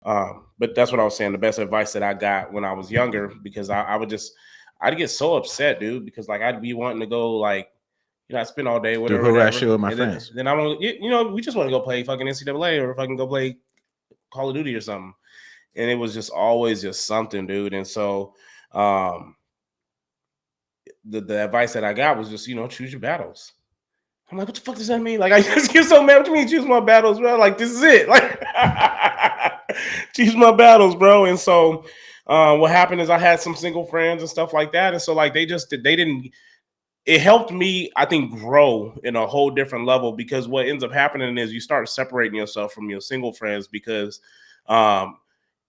But that's what I was saying. The best advice that I got when I was younger, because I'd get so upset, dude, because like I'd be wanting to go like, I spend all day, Do whatever, harass whatever, shit with my and then friends. then I'm, we just want to go play fucking NCAA or fucking go play Call of Duty or something, and it was just always just something, dude. And so, um, the advice that I got was just choose your battles. I'm like, what the fuck does that mean? Like, I just get so mad. What do you mean choose my battles, bro? Like, this is it. Like, choose my battles, bro. And so, what happened is I had some single friends and stuff like that. And so, like, they didn't, it helped me, I think, grow in a whole different level, because what ends up happening is you start separating yourself from your single friends, because, um,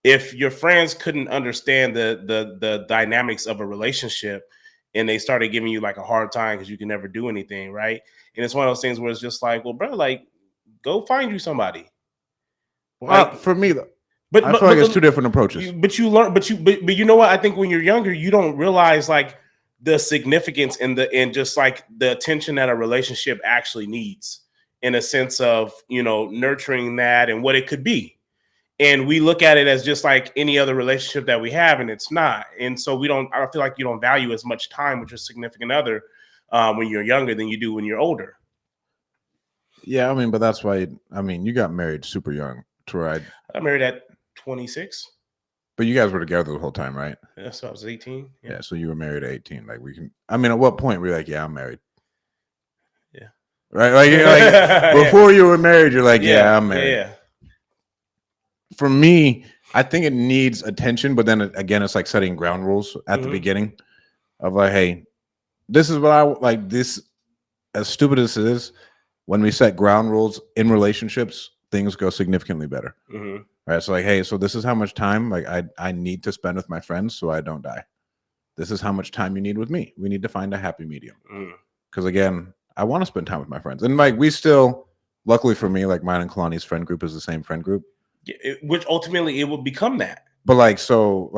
if your friends couldn't understand the dynamics of a relationship, and they started giving you like a hard time because you can never do anything, right? And it's one of those things where it's just like, well, bro, like, go find you somebody. Well, Like, for me, but I but feel like but it's two different approaches. you learn, but you know what? I think when you're younger, you don't realize like the significance and just like the attention that a relationship actually needs, in a sense of nurturing that and what it could be. And we look at it as just like any other relationship that we have, and it's not. And so I don't feel like you don't value as much time with your significant other when you're younger than you do when you're older. Yeah, I mean, but that's why. I mean, you got married super young to ride, I got married at 26. but you guys were together the whole time, right? Yeah, so I was 18. Yeah. Yeah, so you were married at 18. Like we can. I mean, at what point were you like, yeah, I'm married, Yeah. right? Like, Yeah. before you were married, you're like, Yeah. yeah, I'm Yeah. married. Yeah. For me, I think it needs attention, but then again, it's like setting ground rules at the Mm-hmm. beginning of like, hey, this is what I like. This, as stupid as it is, when we set ground rules in relationships, things go significantly better. Mm-hmm. Right. So like, hey, so this is how much time like I need to spend with my friends so I don't die. This is how much time you need with me. We need to find a happy medium. Mm. Because again, I want to spend time with my friends. And like we still, luckily for me, like mine and Kalani's friend group is the same friend group. Yeah, which ultimately it will become that. But so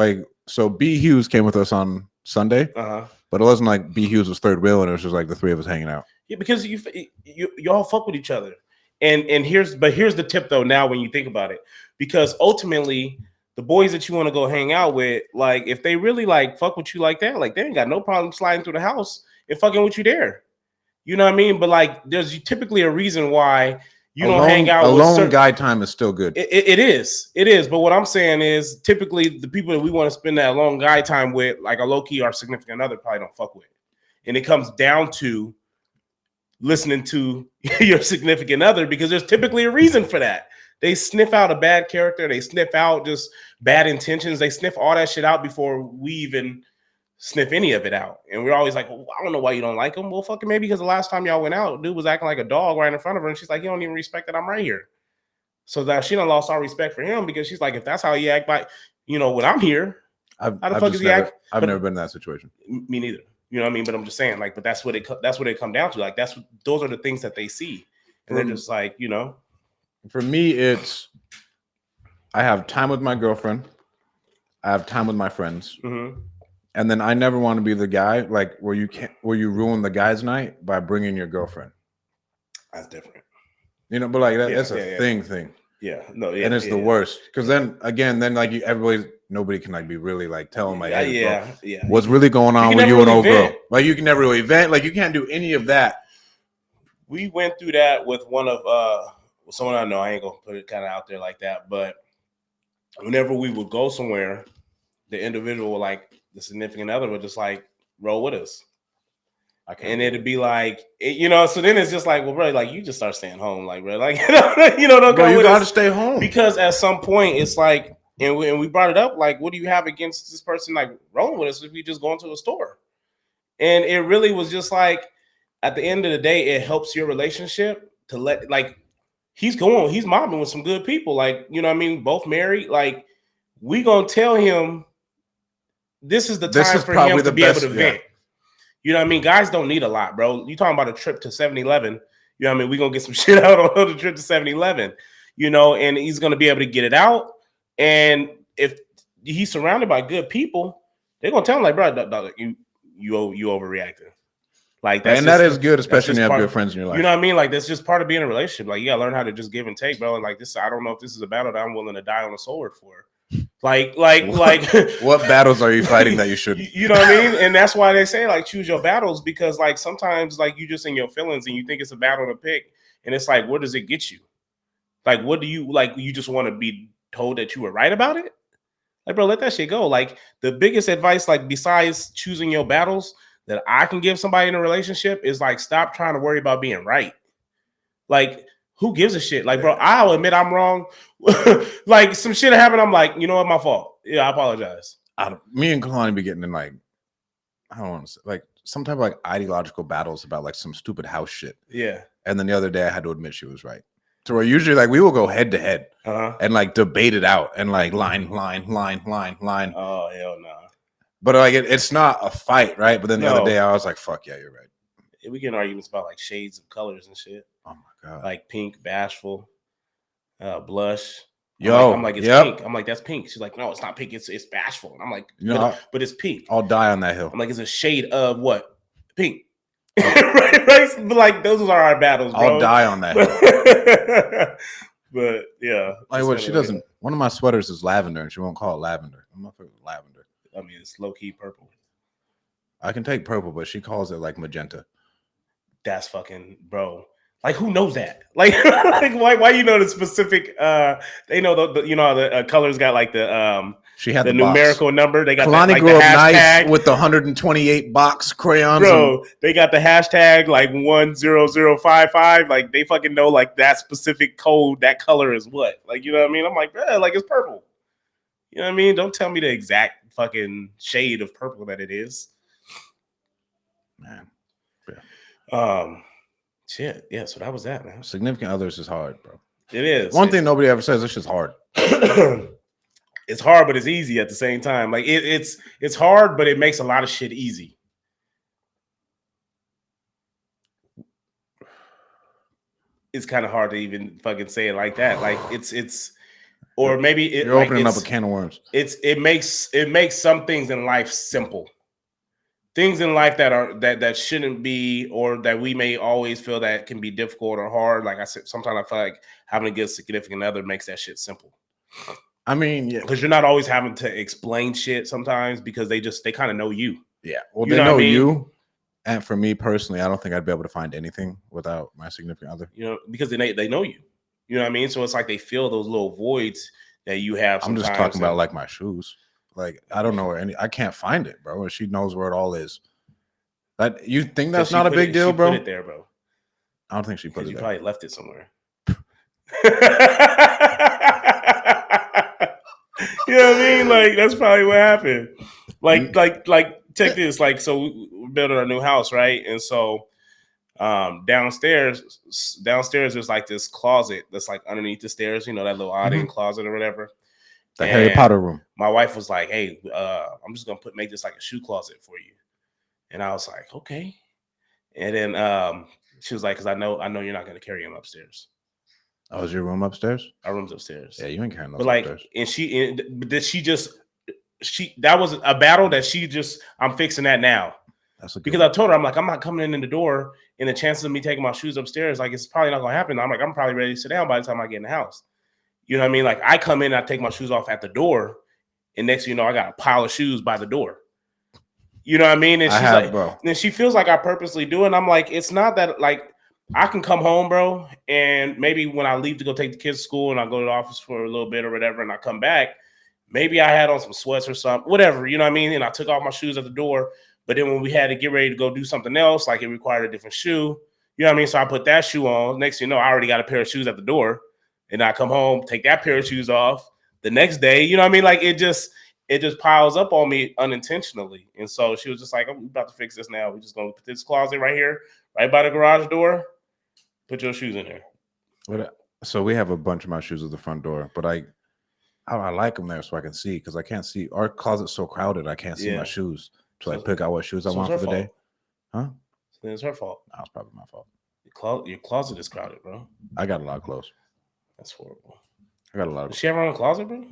B Hughes came with us on Sunday, Uh-huh. but it wasn't like B Hughes was third wheel and it was just like the three of us hanging out. Yeah, because y'all fuck with each other. And here's the tip though, now when you think about it, because ultimately the boys that you want to go hang out with, like if they really like fuck with you like that, like they ain't got no problem sliding through the house and fucking with you there. You know what I mean? But like there's typically a reason why you don't hang out with Alone certain. guy time is still good. It is. But what I'm saying is typically the people that we want to spend that long guy time with, like a low key, our significant other, probably don't fuck with. And it comes down to listening to your significant other, because there's typically a reason for that. They sniff out a bad character, they sniff out just bad intentions, they sniff all that shit out before we even sniff any of it out. And we're always like, well, I don't know why you don't like him. Well, fucking maybe because the last time y'all went out, dude was acting like a dog right in front of her, and she's like, you don't even respect that I'm right here. So that she done lost all respect for him, because she's like, if that's how he act, like, when I'm here, how the fuck is he act? I've never been in that situation. Me neither. You know what I mean? But I'm just saying, like, but that's what it come down to. Like, those are the things that they see, and they're just like, For me, it's I have time with my girlfriend, I have time with my friends, mm-hmm. and then I never want to be the guy like where you ruin the guy's night by bringing your girlfriend. That's different. But like that's a thing. Yeah, no, yeah, and it's the worst because then like nobody can like be really like telling like, hey, bro, what's really going on with you and old girl? Like you can never really vent. Like you can't do any of that. We went through that with one of someone I know. I ain't gonna put it kind of out there like that, but whenever we would go somewhere, the individual, like the significant other, would just like roll with us. And it'd be like, so then it's just like, well, bro, like you just start staying home, like, bro, like, don't bro, go you with gotta us. stay home, because at some point it's like, and we brought it up, like, what do you have against this person like rolling with us if we just go into a store? And it really was just like, at the end of the day, it helps your relationship to let, like, he's mobbing with some good people, like, you know what I mean, both married, like, we gonna tell him this is the time for him to be able to vent. You know what I mean? Guys don't need a lot, bro. You talking about a trip to 7-Eleven. You know what I mean? We're going to get some shit out on the trip to 7-Eleven, and he's going to be able to get it out. And if he's surrounded by good people, they're going to tell him like, bro, you overreacting. Like that is good, especially when you have good friends in your life. You know what I mean? Like that's just part of being in a relationship. Like you gotta learn how to just give and take, bro. And like this, I don't know if this is a battle that I'm willing to die on a sword for. Like what battles are you fighting that you shouldn't? You know what I mean? And that's why they say like choose your battles, because like sometimes like you just in your feelings and you think it's a battle to pick, and it's like, where does it get you? Like, what do you like? You just want to be told that you were right about it? Like, bro, let that shit go. Like, the biggest advice, like, besides choosing your battles that I can give somebody in a relationship is like, stop trying to worry about being right. Like, who gives a shit? Like, bro, I'll admit I'm wrong. Like, some shit happened. I'm like, you know what? My fault. Yeah, I apologize. Me and Kalani be getting in like, I don't want to say, like some type of like ideological battles about like some stupid house shit. Yeah. And then the other day I had to admit she was right. So we're usually like, we will go head to head and like debate it out and like line. Oh, hell no. But like, it's not a fight, right? But then the other day I was like, fuck yeah, you're right. We get in arguments about like shades of colors and shit. Oh my God. Like pink, bashful, blush. I'm like, it's pink. I'm like, that's pink. She's like, no, it's not pink. It's bashful. And I'm like, but it's pink. I'll die on that hill. I'm like, it's a shade of what? Pink. right? But like, those are our battles, bro. I'll die on that hill. But yeah. Like what she doesn't. One of my sweaters is lavender and she won't call it lavender. I'm not lavender. I mean, it's low key purple. I can take purple, but she calls it like magenta. That's fucking, bro. Like, who knows that? Like, why you know the specific? They know the colors got like the she had the numerical box. Number. They got Kalani like grew the up hashtag nice with the 128 box crayons. Bro, they got the hashtag like 10055. Like they fucking know like that specific code. That color is what? Like, you know what I mean? I'm like, like it's purple. You know what I mean? Don't tell me the exact fucking shade of purple that it is. Man. Yeah. Shit. Yeah, so that was that, man. Significant others is hard, bro. It is. One thing nobody ever says, it's just hard. It's hard, but it's easy at the same time. Like it's hard, but it makes a lot of shit easy. It's kind of hard to even fucking say it like that. Like it's or maybe you're opening up a can of worms. It makes some things in life simple. Things in life that shouldn't be, or that we may always feel that can be difficult or hard. Like I said, sometimes I feel like having a good significant other makes that shit simple. I mean, yeah, because you're not always having to explain shit sometimes, because they kind of know you. Yeah, well, they know you. And for me personally, I don't think I'd be able to find anything without my significant other. You know, because they know you. You know what I mean? So it's like they fill those little voids that you have. I'm just talking about like my shoes. Like I don't know where I can't find it, bro. And she knows where it all is. That you think that's not a big deal, bro? Put it there, bro. I don't think she put it there. You probably left it somewhere. You know what I mean? Like that's probably what happened. Like check this. Like, so we're building a new house, right? And so downstairs there's like this closet that's like underneath the stairs, you know, that little audience closet or whatever. The Harry Potter room. My wife was like, hey, I'm just gonna make this like a shoe closet for you. And I was like, okay. And then she was like, because I know you're not gonna carry him upstairs. Oh, is your room upstairs? Our room's upstairs. Yeah, you ain't carrying those upstairs. That was a battle that I'm fixing that now. Because I told her, I'm like, I'm not coming in the door, and the chances of me taking my shoes upstairs, like, it's probably not gonna happen. I'm like, I'm probably ready to sit down by the time I get in the house. You know what I mean? Like, I come in, I take my shoes off at the door, and next thing you know, I got a pile of shoes by the door. You know what I mean? And she's bro. And she feels like I purposely do it. And I'm like, it's not that, like, I can come home, bro, and maybe when I leave to go take the kids to school and I go to the office for a little bit or whatever, and I come back, maybe I had on some sweats or something, whatever, you know what I mean? And I took off my shoes at the door. But then when we had to get ready to go do something else, like it required a different shoe, you know what I mean? So I put that shoe on. Next thing you know, I already got a pair of shoes at the door. And I come home, take that pair of shoes off the next day. You know what I mean? Like it just piles up on me unintentionally. And so she was just like, I'm about to fix this now. We're just going to put this closet right here, right by the garage door. Put your shoes in there. So we have a bunch of my shoes at the front door, but I like them there so I can see, because I can't see. Our closet's so crowded, I can't see my shoes. So I pick out what shoes I want for the day. Huh? So it's her fault. No, it's probably my fault. Your closet is crowded, bro. I got a lot of clothes. That's horrible. I got a lot of. Does she have her own closet, bro?